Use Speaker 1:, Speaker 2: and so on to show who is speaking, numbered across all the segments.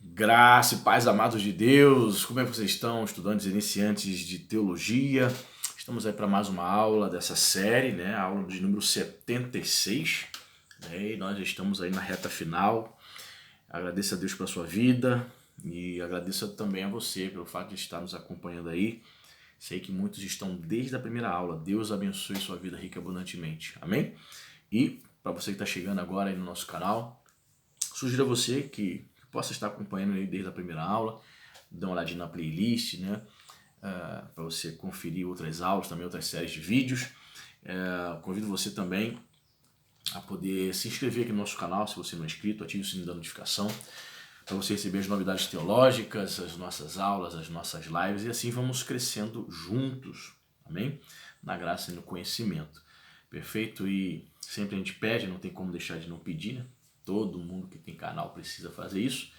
Speaker 1: Graça e paz, amados de Deus, como é que vocês estão, estudantes iniciantes de teologia? Estamos aí para mais uma aula dessa série, né? A aula de número 76, né? E nós já estamos aí na reta final. Agradeço a Deus pela sua vida e agradeço também a você pelo fato de estar nos acompanhando aí. Sei que muitos estão desde a primeira aula. Deus abençoe sua vida rica e abundantemente. Amém? E para você que está chegando agora aí no nosso canal, sugiro a você que possa estar acompanhando aí desde a primeira aula, dá uma olhadinha na playlist, né? Para você conferir outras aulas, também outras séries de vídeos. Convido você também a poder se inscrever aqui no nosso canal, se você não é inscrito, ative o sininho da notificação, para você receber as novidades teológicas, as nossas aulas, as nossas lives, e assim vamos crescendo juntos, amém? Na graça e no conhecimento. Perfeito? E sempre a gente pede, não tem como deixar de não pedir, né? Todo mundo que tem canal precisa fazer isso,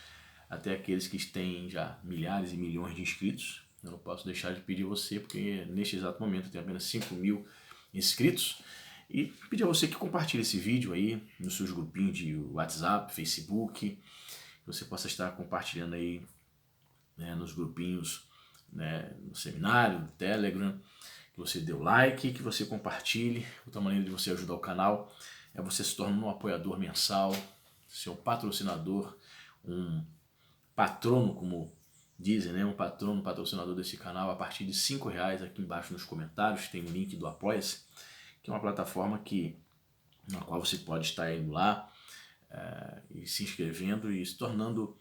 Speaker 1: até aqueles que têm já milhares e milhões de inscritos. Eu não posso deixar de pedir a você, porque neste exato momento eu tenho apenas 5.000 inscritos. E pedir a você que compartilhe esse vídeo aí nos seus grupinhos de WhatsApp, Facebook, que você possa estar compartilhando aí, né, nos grupinhos, né, no seminário, no Telegram, que você dê o like, que você compartilhe. Outra maneira de você ajudar o canal é você se tornar um apoiador mensal, ser um patrocinador, um patrono, como dizem, né? Um patrono, patrocinador desse canal a partir de R$5 aqui embaixo nos comentários. Tem o link do Apoia-se, que é uma plataforma na qual você pode estar indo lá e se inscrevendo e se tornando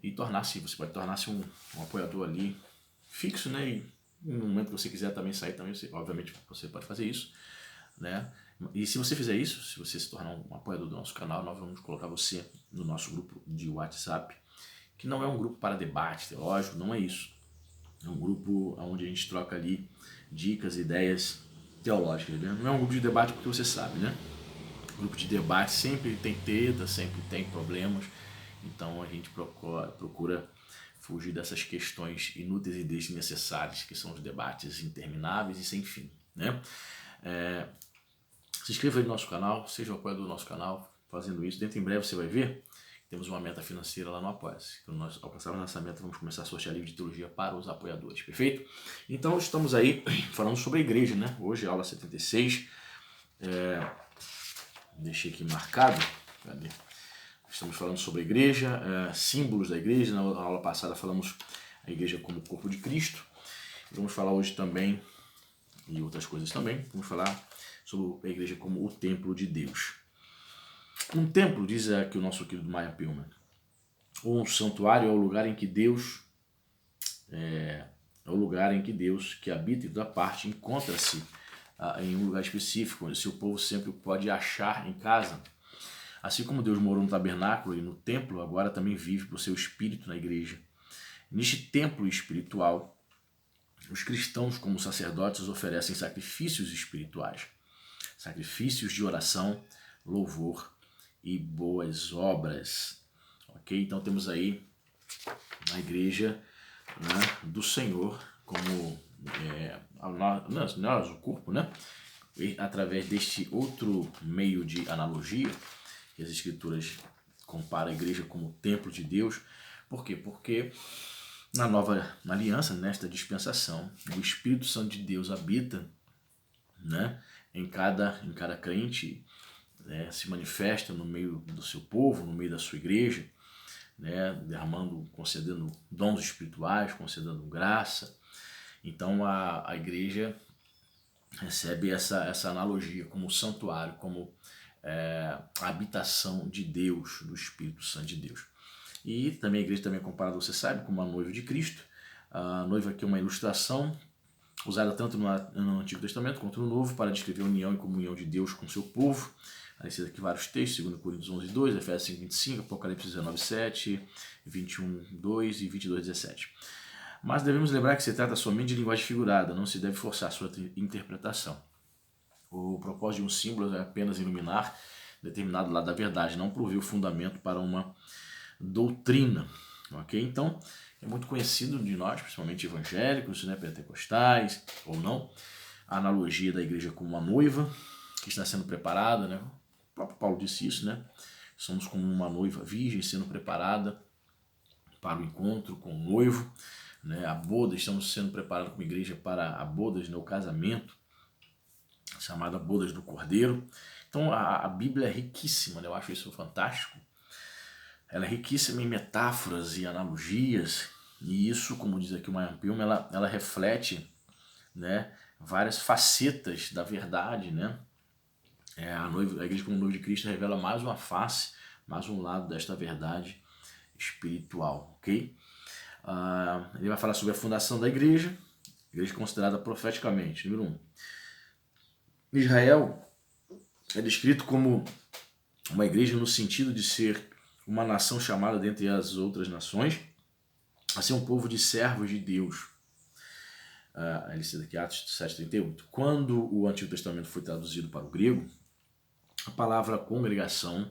Speaker 1: você pode tornar-se um apoiador ali fixo, né? E no momento que você quiser também sair, também obviamente você pode fazer isso, né? E se você fizer isso, se você se tornar um apoiador do nosso canal, nós vamos colocar você no nosso grupo de WhatsApp, que não é um grupo para debate teológico, não é isso. É um grupo onde a gente troca ali dicas, ideias teológicas, né? Não é um grupo de debate porque você sabe, né? Grupo de debate sempre tem treta, sempre tem problemas, então a gente procura fugir dessas questões inúteis e desnecessárias, que são os debates intermináveis e sem fim, né? Se inscreva aí no nosso canal, seja o apoiador do nosso canal. Fazendo isso, dentro em breve você vai ver, temos uma meta financeira lá no Apoia-se. Quando nós alcançarmos essa meta, vamos começar a sortear livro de teologia para os apoiadores, perfeito? Então estamos aí falando sobre a igreja, né? Hoje aula 76. Deixei aqui marcado. Cadê? Estamos falando sobre a igreja, símbolos da igreja. Na aula passada falamos a igreja como o corpo de Cristo. Vamos falar hoje também, e outras coisas também, vamos falar sobre a igreja como o templo de Deus. Um templo, diz aqui o nosso querido Maya Pilman, ou um santuário é o lugar em que Deus que habita e da parte encontra-se em um lugar específico, onde seu povo sempre pode achar em casa. Assim como Deus morou no tabernáculo e no templo, agora também vive por seu espírito na igreja. Neste templo espiritual, os cristãos, como sacerdotes, oferecem sacrifícios espirituais, sacrifícios de oração, louvor e boas obras. Ok? Então temos aí a igreja, né, do Senhor como nós, o corpo, né? E através deste outro meio de analogia, que as escrituras comparam a igreja como o templo de Deus. Por quê? Porque na nova aliança, nesta dispensação, o Espírito Santo de Deus habita, né, em cada crente, né, se manifesta no meio do seu povo, no meio da sua igreja, né, derramando, concedendo dons espirituais, concedendo graça. Então a igreja recebe essa analogia como santuário, como a habitação de Deus, do Espírito Santo de Deus. E também a igreja também é comparada, você sabe, como a noiva de Cristo. A noiva aqui é uma ilustração usada tanto no Antigo Testamento quanto no Novo para descrever a união e comunhão de Deus com seu povo. Aparecem aqui vários textos, 2 Coríntios 11:2, Efésios 5:25, Apocalipse 19:7, 21:2 e 22:17. Mas devemos lembrar que se trata somente de linguagem figurada, não se deve forçar sua interpretação. O propósito de um símbolo é apenas iluminar determinado lado da verdade, não prover o fundamento para uma doutrina. Ok? Então, é muito conhecido de nós, principalmente evangélicos, né, pentecostais ou não, a analogia da igreja como uma noiva que está sendo preparada, né? O próprio Paulo disse isso, né? Somos como uma noiva virgem sendo preparada para o encontro com o noivo, né? A boda, estamos sendo preparados como igreja para a bodas, né? O casamento, chamada Bodas do Cordeiro. Então a Bíblia é riquíssima, né? Eu acho isso fantástico. Ela é riquíssima em metáforas e analogias, e isso, como diz aqui o Mayan Pilma, ela reflete, né, várias facetas da verdade, né? A igreja como noiva de Cristo revela mais uma face, mais um lado desta verdade espiritual, ok? Ele vai falar sobre a fundação da igreja considerada profeticamente. Número 1. Israel é descrito como uma igreja no sentido de ser uma nação chamada dentre as outras nações a ser um povo de servos de Deus. Ele cita aqui Atos 7,38. Quando o Antigo Testamento foi traduzido para o grego, a palavra congregação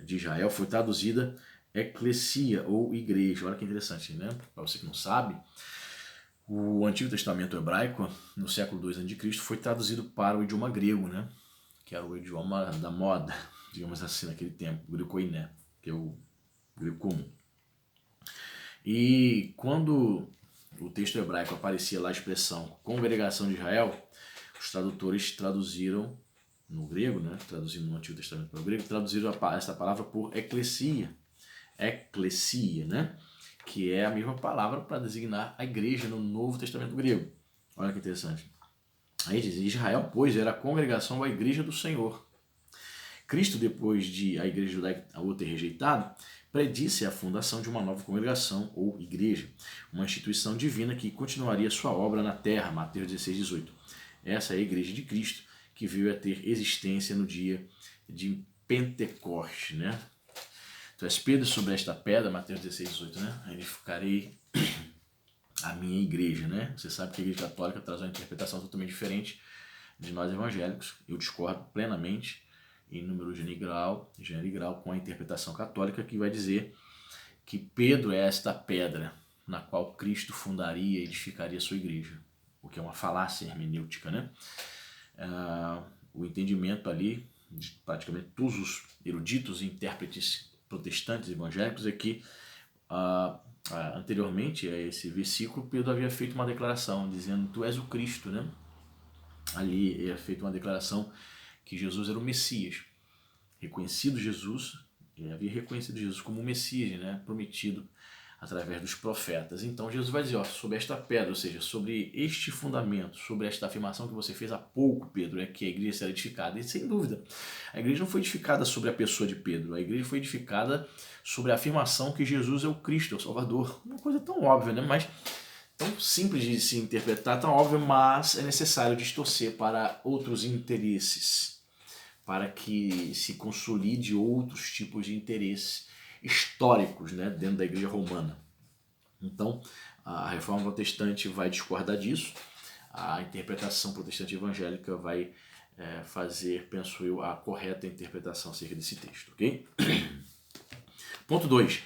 Speaker 1: de Israel foi traduzida eclesia ou igreja. Olha que interessante, né? Para você que não sabe, o Antigo Testamento hebraico, no século II a.C., foi traduzido para o idioma grego, né? Que era o idioma da moda, digamos assim, naquele tempo, o grego koiné, que é o grego comum. E quando o texto hebraico aparecia lá a expressão congregação de Israel, os tradutores traduziram no grego, né? Traduzindo no Antigo Testamento para o grego, traduziram essa palavra por eclesia, né? Que é a mesma palavra para designar a igreja no Novo Testamento grego. Olha que interessante. Aí diz, Israel, pois, era a congregação da igreja do Senhor. Cristo, depois de a igreja judaica o ter rejeitado, predisse a fundação de uma nova congregação ou igreja, uma instituição divina que continuaria sua obra na terra, Mateus 16,18. Essa é a igreja de Cristo, que veio a ter existência no dia de Pentecostes, né? Tu és Pedro sobre esta pedra, Mateus 16,18, né? Edificarei a minha igreja, né? Você sabe que a igreja católica traz uma interpretação totalmente diferente de nós evangélicos. Eu discordo plenamente em número gênero e grau com a interpretação católica, que vai dizer que Pedro é esta pedra na qual Cristo fundaria e edificaria a sua igreja, o que é uma falácia hermenêutica, né? O entendimento ali de praticamente todos os eruditos e intérpretes protestantes evangélicos é que anteriormente a esse versículo, Pedro havia feito uma declaração dizendo: tu és o Cristo, né? Ali é feita uma declaração que Jesus era o Messias, havia reconhecido Jesus como o Messias, né? Prometido através dos profetas. Então Jesus vai dizer, sobre esta pedra, ou seja, sobre este fundamento, sobre esta afirmação que você fez há pouco, Pedro, é que a igreja será edificada. E sem dúvida, a igreja não foi edificada sobre a pessoa de Pedro, a igreja foi edificada sobre a afirmação que Jesus é o Cristo, é o Salvador. Uma coisa tão óbvia, né? Mas tão simples de se interpretar, tão óbvio, mas é necessário distorcer para outros interesses, para que se consolide outros tipos de interesses históricos, né, dentro da igreja romana. Então, a reforma protestante vai discordar disso, a interpretação protestante evangélica vai fazer, penso eu, a correta interpretação acerca desse texto, ok? Ponto 2.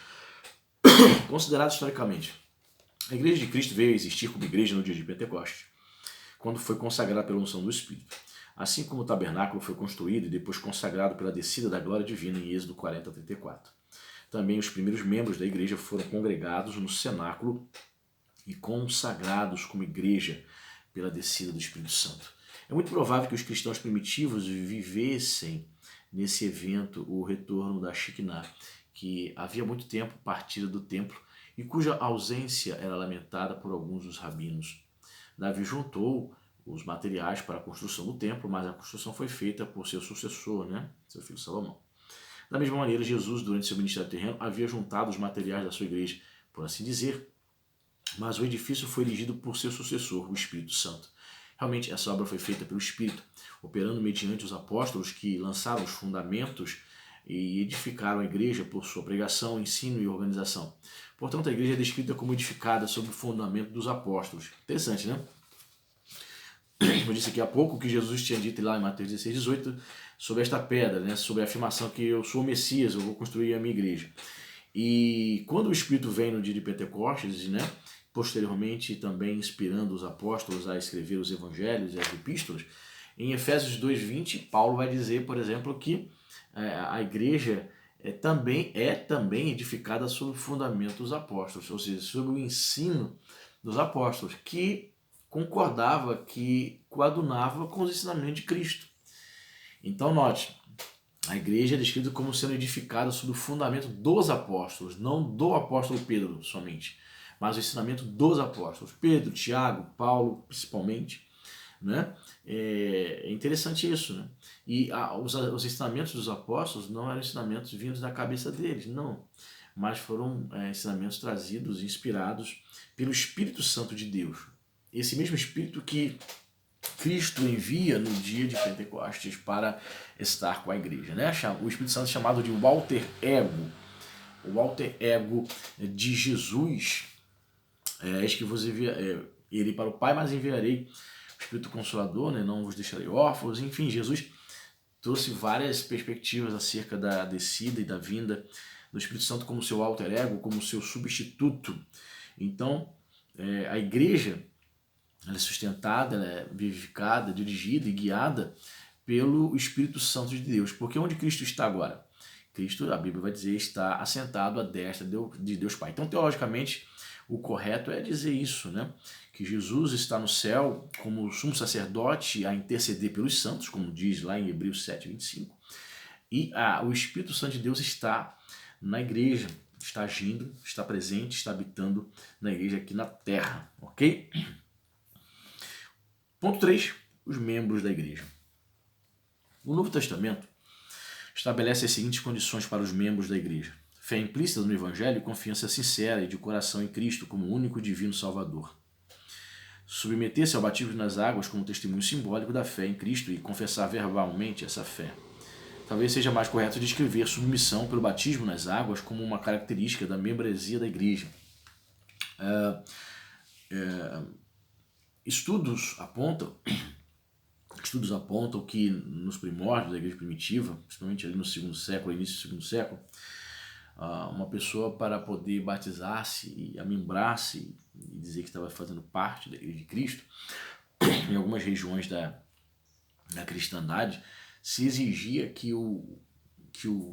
Speaker 1: Considerado historicamente, a igreja de Cristo veio a existir como igreja no dia de Pentecostes, quando foi consagrada pela unção do Espírito. Assim como o tabernáculo foi construído e depois consagrado pela descida da glória divina em Êxodo 40:34. Também os primeiros membros da igreja foram congregados no cenáculo e consagrados como igreja pela descida do Espírito Santo. É muito provável que os cristãos primitivos vivessem nesse evento o retorno da Shekinah, que havia muito tempo partida do templo e cuja ausência era lamentada por alguns dos rabinos. Davi juntou os materiais para a construção do templo, mas a construção foi feita por seu sucessor, né? Seu filho Salomão. Da mesma maneira, Jesus, durante seu ministério terreno, havia juntado os materiais da sua igreja, por assim dizer, mas o edifício foi erigido por seu sucessor, o Espírito Santo. Realmente, essa obra foi feita pelo Espírito, operando mediante os apóstolos que lançaram os fundamentos e edificaram a igreja por sua pregação, ensino e organização. Portanto, a igreja é descrita como edificada sobre o fundamento dos apóstolos. Interessante, né? Eu disse aqui há pouco que Jesus tinha dito lá em Mateus 16:18 sobre esta pedra, né? Sobre a afirmação que eu sou o Messias, eu vou construir a minha igreja. E quando o Espírito vem no dia de Pentecostes, né? Posteriormente também inspirando os apóstolos a escrever os evangelhos e as epístolas, em Efésios 2:20, Paulo vai dizer, por exemplo, que a igreja é também edificada sobre o fundamento dos apóstolos, ou seja, sobre o ensino dos apóstolos, que concordava, que coadunava com os ensinamentos de Cristo. Então note, a igreja é descrita como sendo edificada sobre o fundamento dos apóstolos, não do apóstolo Pedro somente, mas o ensinamento dos apóstolos, Pedro, Tiago, Paulo principalmente, né? É interessante isso, né? E os ensinamentos dos apóstolos não eram ensinamentos vindos da cabeça deles, não, mas foram ensinamentos trazidos, inspirados pelo Espírito Santo de Deus. Esse mesmo Espírito que Cristo envia no dia de Pentecostes para estar com a igreja, né? O Espírito Santo é chamado de alter ego, o alter ego de Jesus. Eis que vos irei para o Pai, mas enviarei o Espírito Consolador, né? Não vos deixarei órfãos. Enfim, Jesus trouxe várias perspectivas acerca da descida e da vinda do Espírito Santo como seu alter ego, como seu substituto. Então, a igreja, ela é sustentada, ela é vivificada, dirigida e guiada pelo Espírito Santo de Deus. Porque onde Cristo está agora? Cristo, a Bíblia vai dizer, está assentado à destra de Deus Pai. Então, teologicamente, o correto é dizer isso, né? Que Jesus está no céu como sumo sacerdote a interceder pelos santos, como diz lá em Hebreus 7:25. E o Espírito Santo de Deus está na igreja, está agindo, está presente, está habitando na igreja aqui na terra, ok? Ponto 3. Os membros da igreja. O Novo Testamento estabelece as seguintes condições para os membros da igreja: fé implícita no Evangelho e confiança sincera e de coração em Cristo como único e divino Salvador. Submeter-se ao batismo nas águas como testemunho simbólico da fé em Cristo e confessar verbalmente essa fé. Talvez seja mais correto descrever submissão pelo batismo nas águas como uma característica da membresia da igreja. Estudos apontam que nos primórdios da igreja primitiva, principalmente ali no segundo século, início do segundo século, uma pessoa, para poder batizar-se e amembrar-se e dizer que estava fazendo parte da igreja de Cristo, em algumas regiões da cristandade, se exigia que o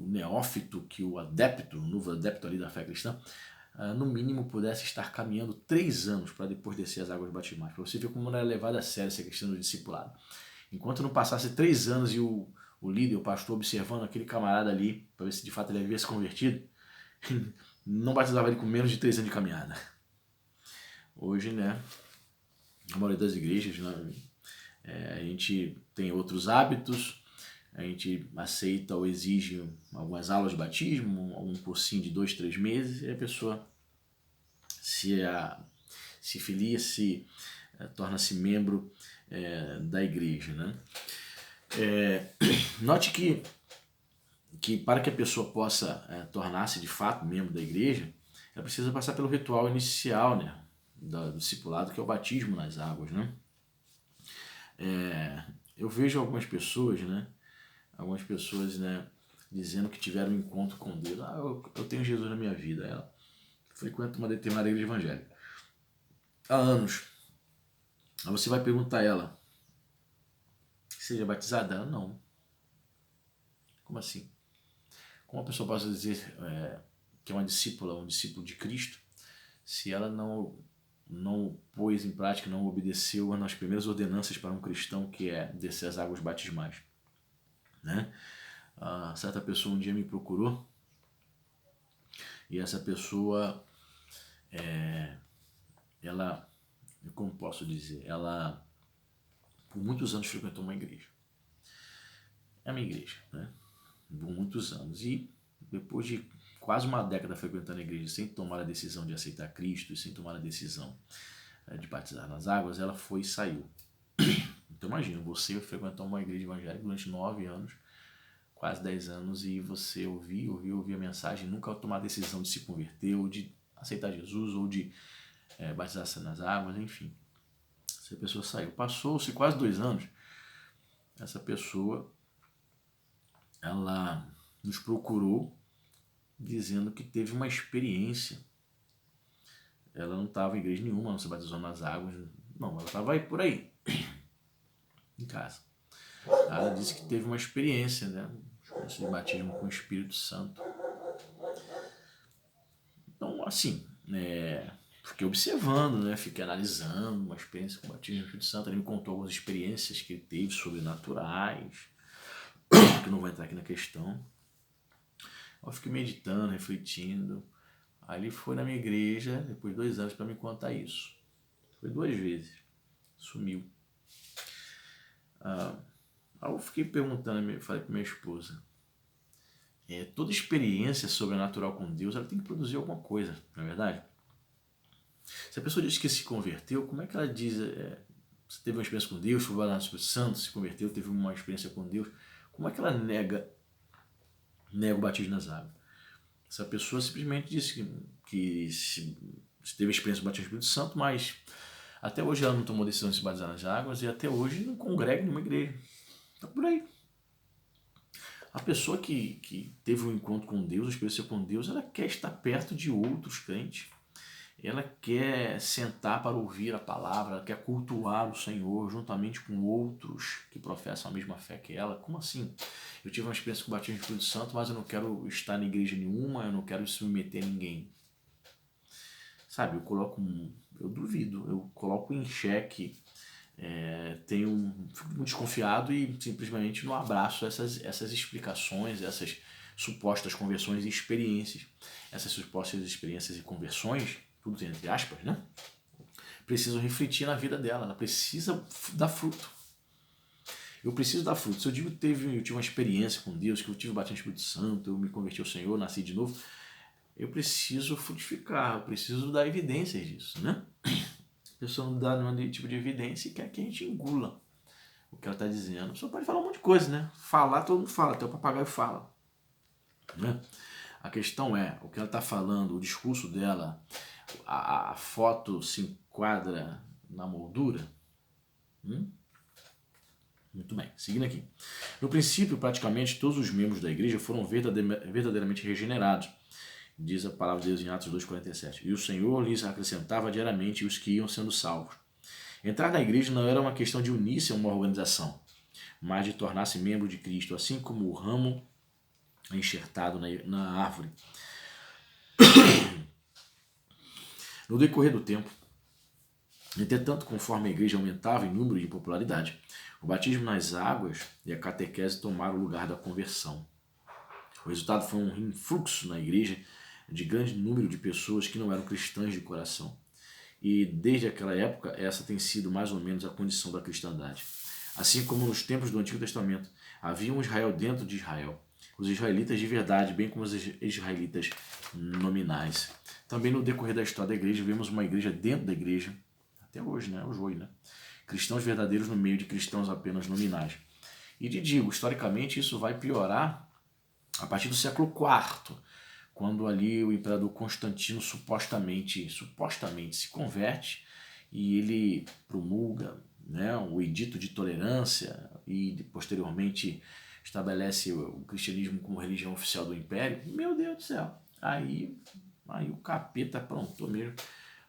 Speaker 1: neófito, que o adepto, o novo adepto ali da fé cristã, no mínimo pudesse estar caminhando 3 anos para depois descer as águas batismais. Para você ver como não era levada a sério essa questão do discipulado. Enquanto não passasse 3 anos e o líder, o pastor, observando aquele camarada ali, para ver se de fato ele havia se convertido, não batizava ele com menos de 3 anos de caminhada. Hoje, né, a maioria das igrejas, né, a gente tem outros hábitos, a gente aceita ou exige algumas aulas de batismo, um cursinho de 2, 3 meses, e a pessoa se filia, torna-se membro da igreja, né? Note que para que a pessoa possa tornar-se de fato membro da igreja, ela precisa passar pelo ritual inicial, né, do discipulado, que é o batismo nas águas, né? Eu vejo algumas pessoas, né, dizendo que tiveram um encontro com Deus. Eu tenho Jesus na minha vida. Ela frequenta uma determinada igreja evangélica há anos. Aí você vai perguntar a ela: seja batizada? Ela: não. Como assim? Como a pessoa pode dizer que é uma discípula, um discípulo de Cristo, se ela não pôs em prática, não obedeceu nas primeiras ordenanças para um cristão, que é descer as águas batismais, né? Certa pessoa um dia me procurou, e essa pessoa, ela, como posso dizer, ela por muitos anos frequentou uma igreja. É a minha igreja, né? Por muitos anos. E depois de quase uma década frequentando a igreja, sem tomar a decisão de aceitar Cristo e sem tomar a decisão de batizar nas águas, ela foi e saiu. Então imagina, você frequentou uma igreja evangélica durante 9 anos, quase 10 anos, e você ouviu a mensagem, nunca tomar a decisão de se converter, ou de aceitar Jesus, ou de batizar-se nas águas, enfim. Essa pessoa saiu. Passou-se quase 2 anos, essa pessoa, ela nos procurou dizendo que teve uma experiência. Ela não estava em igreja nenhuma, não se batizou nas águas, não, ela estava aí por aí, em casa. Ela disse que teve uma experiência, né? experiência de batismo com o Espírito Santo. Então, assim, fiquei observando, né? Fiquei analisando uma experiência com o batismo com o Espírito Santo. Ele me contou algumas experiências que ele teve sobrenaturais, que não vou entrar aqui na questão. Eu fiquei meditando, refletindo. Aí ele foi na minha igreja, depois de 2 anos, para me contar isso. Foi 2 vezes. Sumiu. Aí eu fiquei perguntando, falei para minha esposa, toda experiência sobrenatural com Deus, ela tem que produzir alguma coisa, não é verdade? Se a pessoa diz que se converteu, como é que ela diz, você teve uma experiência com Deus, foi lá no Espírito Santo, se converteu, teve uma experiência com Deus, como é que ela nega o batismo nas águas? Essa pessoa simplesmente disse que se teve experiência com o batismo do Espírito Santo, mas até hoje ela não tomou decisão de se batizar nas águas e até hoje não congrega em uma igreja. Está por aí. A pessoa que teve um encontro com Deus, uma experiência com Deus, ela quer estar perto de outros crentes. Ela quer sentar para ouvir a palavra, ela quer cultuar o Senhor juntamente com outros que professam a mesma fé que ela. Como assim? Eu tive uma experiência com o batismo do Espírito Santo, mas eu não quero estar na igreja nenhuma, eu não quero submeter a ninguém. Sabe, eu duvido, eu coloco em xeque, fico muito desconfiado e simplesmente não abraço essas explicações, essas supostas conversões e experiências. Essas supostas experiências e conversões, tudo entre aspas, né? Precisam refletir na vida dela, ela precisa dar fruto. Eu preciso dar fruto. Se eu digo que eu tive uma experiência com Deus, que eu tive o batismo do Espírito Santo, eu me converti ao Senhor, nasci de novo, eu preciso frutificar, eu preciso dar evidências disso, né? A pessoa não dá nenhum tipo de evidência e quer que a gente engula o que ela está dizendo. A pessoa pode falar um monte de coisa, né? Falar, todo mundo fala, até o papagaio fala. Né? A questão é, o que ela está falando, o discurso dela, a foto se enquadra na moldura? Muito bem, seguindo aqui. No princípio, praticamente todos os membros da igreja foram verdadeiramente regenerados, diz a palavra de Deus em Atos 2,47. E o Senhor lhes acrescentava diariamente os que iam sendo salvos. Entrar na igreja não era uma questão de unir-se a uma organização, mas de tornar-se membro de Cristo, assim como o ramo enxertado na árvore. No decorrer do tempo, entretanto, conforme a igreja aumentava em número e popularidade, o batismo nas águas e a catequese tomaram o lugar da conversão. O resultado foi um influxo na igreja de grande número de pessoas que não eram cristãs de coração. E desde aquela época, essa tem sido mais ou menos a condição da cristandade. Assim como nos tempos do Antigo Testamento, havia um Israel dentro de Israel, os israelitas de verdade, bem como os israelitas nominais. Também no decorrer da história da igreja, vemos uma igreja dentro da igreja, até hoje, né? O joio, né? Cristãos verdadeiros no meio de cristãos apenas nominais. E te digo, historicamente, isso vai piorar a partir do século IV, quando ali o imperador Constantino supostamente se converte e ele promulga, né, o edito de tolerância e posteriormente estabelece o cristianismo como religião oficial do império. Meu Deus do céu, aí o capeta aprontou mesmo.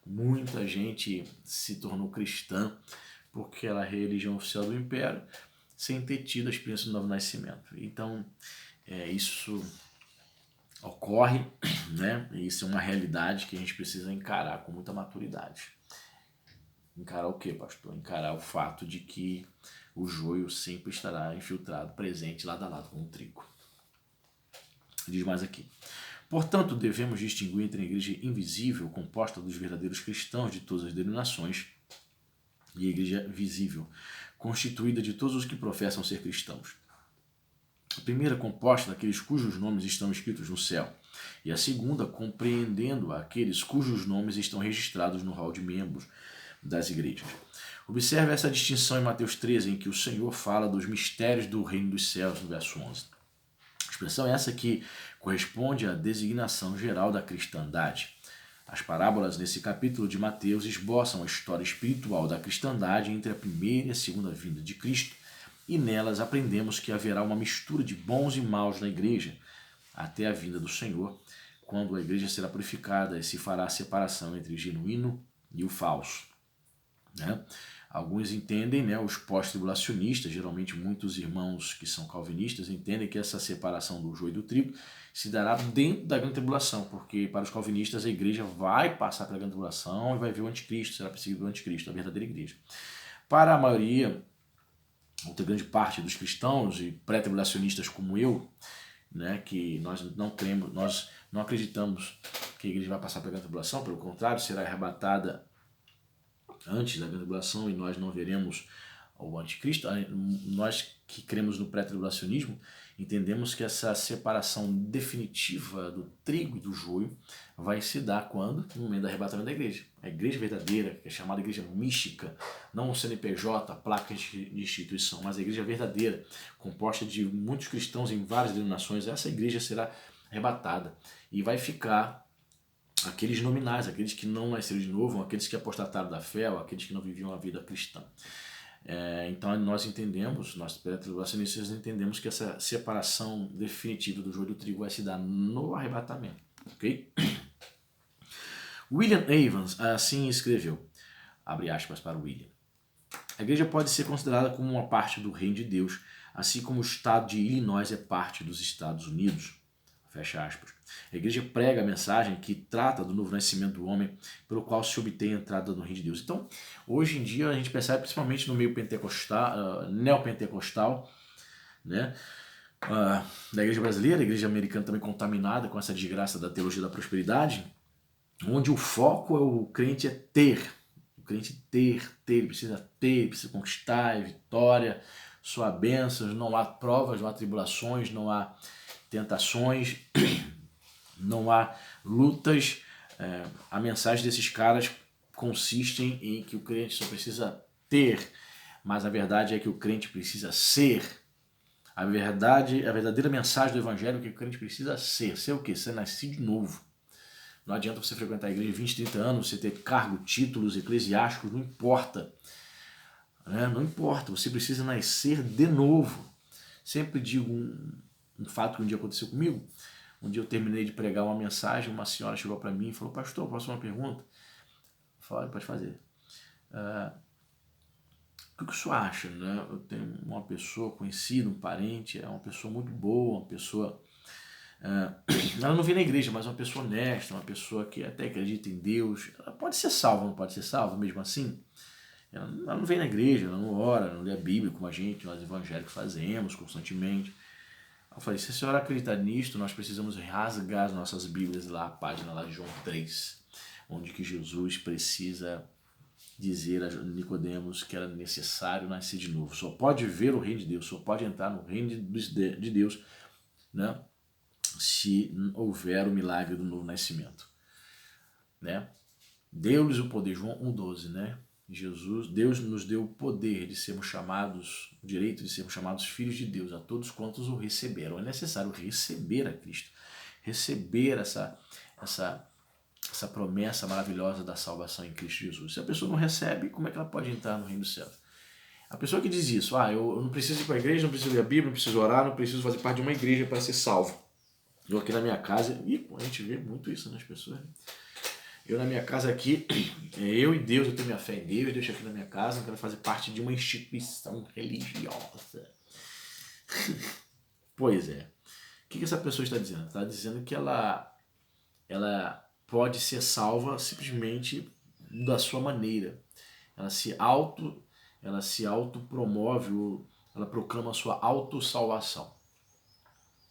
Speaker 1: Muita gente se tornou cristã porque ela é a religião oficial do império, sem ter tido a experiência do novo nascimento. Então, isso ocorre, né? Isso é uma realidade que a gente precisa encarar com muita maturidade. Encarar o quê, pastor? Encarar o fato de que o joio sempre estará infiltrado, presente lado a lado com o trigo. Diz mais aqui. Portanto, devemos distinguir entre a igreja invisível, composta dos verdadeiros cristãos de todas as denominações, e a igreja visível, constituída de todos os que professam ser cristãos. A primeira composta daqueles cujos nomes estão escritos no céu, e a segunda compreendendo aqueles cujos nomes estão registrados no hall de membros das igrejas. Observe essa distinção em Mateus 13, em que o Senhor fala dos mistérios do reino dos céus, no verso 11. A expressão é essa que corresponde à designação geral da cristandade. As parábolas nesse capítulo de Mateus esboçam a história espiritual da cristandade entre a primeira e a segunda vinda de Cristo, e nelas aprendemos que haverá uma mistura de bons e maus na igreja, até a vinda do Senhor, quando a igreja será purificada e se fará a separação entre o genuíno e o falso. Né? Alguns entendem, né, os pós-tribulacionistas, geralmente muitos irmãos que são calvinistas, entendem que essa separação do joio e do trigo se dará dentro da grande tribulação, porque para os calvinistas a igreja vai passar pela grande tribulação e vai ver o anticristo, será perseguido o anticristo, a verdadeira igreja. Para a maioria, outra grande parte dos cristãos e pré-tribulacionistas como eu, né, que nós não cremos, nós não acreditamos que a igreja vai passar pela grande tribulação, pelo contrário, será arrebatada antes da grande tribulação e nós não veremos o anticristo. Nós que cremos no pré-tribulacionismo entendemos que essa separação definitiva do trigo e do joio vai se dar quando? No momento do arrebatamento da igreja. A igreja verdadeira, que é chamada igreja mística, não o CNPJ, placa de instituição, mas a igreja verdadeira, composta de muitos cristãos em várias denominações, essa igreja será arrebatada e vai ficar aqueles nominais, aqueles que não nasceram de novo, aqueles que apostataram da fé, ou aqueles que não viviam a vida cristã. Então nós entendemos, nós pré-tribulacionistas entendemos que essa separação definitiva do joio e do trigo vai se dar no arrebatamento. Ok? William Evans assim escreveu, abre aspas para William: a igreja pode ser considerada como uma parte do reino de Deus, assim como o estado de Illinois é parte dos Estados Unidos. Fecha aspas. A igreja prega a mensagem que trata do novo nascimento do homem, pelo qual se obtém a entrada no reino de Deus. Então, hoje em dia, a gente percebe, principalmente no meio pentecostal, neopentecostal, né, da igreja brasileira, a igreja americana também contaminada com essa desgraça da teologia da prosperidade, onde o foco é o crente ter. O crente ele precisa conquistar, é vitória, sua bênção, não há provas, não há tribulações, não há tentações, não há lutas. A mensagem desses caras consiste em que o crente só precisa ter, mas a verdade é que o crente precisa ser. A verdadeira mensagem do evangelho é que o crente precisa ser. Ser o quê? Ser nascido de novo. Não adianta você frequentar a igreja 20, 30 anos, você ter cargo, títulos eclesiásticos, não importa. Não importa, você precisa nascer de novo. Sempre digo um fato que um dia aconteceu comigo. Um dia eu terminei de pregar uma mensagem, uma senhora chegou para mim e falou: pastor, posso fazer uma pergunta? Eu falei: pode fazer. O que o senhor acha? Né? Eu tenho uma pessoa conhecida, um parente, é uma pessoa muito boa, uma pessoa... ela não vem na igreja, mas é uma pessoa honesta, uma pessoa que até acredita em Deus. Ela pode ser salva, não pode ser salva mesmo assim? Ela não vem na igreja, ela não ora, não lê a Bíblia como a gente, nós evangélicos fazemos constantemente. Eu falei: se a senhora acreditar nisto, nós precisamos rasgar as nossas Bíblias lá, a página lá de João 3, onde que Jesus precisa dizer a Nicodemos que era necessário nascer de novo. Só pode ver o reino de Deus, só pode entrar no reino de Deus, né, se houver o milagre do novo nascimento. Né? Deu-lhes o poder, João 1,12, né? Deus nos deu o poder de sermos chamados, o direito de sermos chamados filhos de Deus, a todos quantos o receberam. É necessário receber a Cristo, receber essa promessa maravilhosa da salvação em Cristo Jesus. Se a pessoa não recebe, como é que ela pode entrar no reino dos céus? A pessoa que diz isso: eu não preciso ir para a igreja, não preciso ler a Bíblia, não preciso orar, não preciso fazer parte de uma igreja para ser salvo. Eu aqui na minha casa, e a gente vê muito isso nas pessoas, né? Eu na minha casa aqui, eu e Deus, eu tenho minha fé em Deus, Deus aqui na minha casa, eu quero fazer parte de uma instituição religiosa. Pois é. O que essa pessoa está dizendo? Está dizendo que ela pode ser salva simplesmente da sua maneira. Ela se autopromove, ela proclama a sua autossalvação.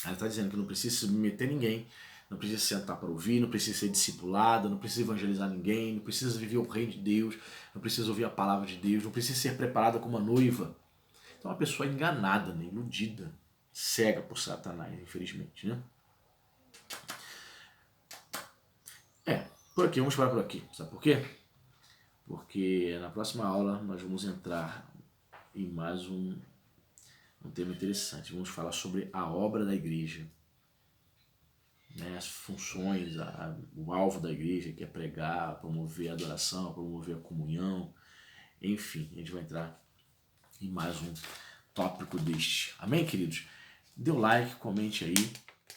Speaker 1: Ela está dizendo que não precisa se submeter a ninguém, não precisa sentar para ouvir, não precisa ser discipulada, não precisa evangelizar ninguém, não precisa viver o reino de Deus, não precisa ouvir a palavra de Deus, não precisa ser preparada como uma noiva. Então é uma pessoa enganada, né, iludida, cega por Satanás, infelizmente. Né? Por aqui, vamos parar por aqui. Sabe por quê? Porque na próxima aula nós vamos entrar em mais um tema interessante. Vamos falar sobre a obra da igreja. Né, as funções, o alvo da igreja, que é pregar, promover a adoração, promover a comunhão, enfim, a gente vai entrar em mais um tópico deste. Amém, queridos? Dê o like, comente aí,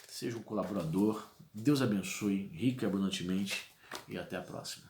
Speaker 1: seja um colaborador, Deus abençoe rica e abundantemente e até a próxima.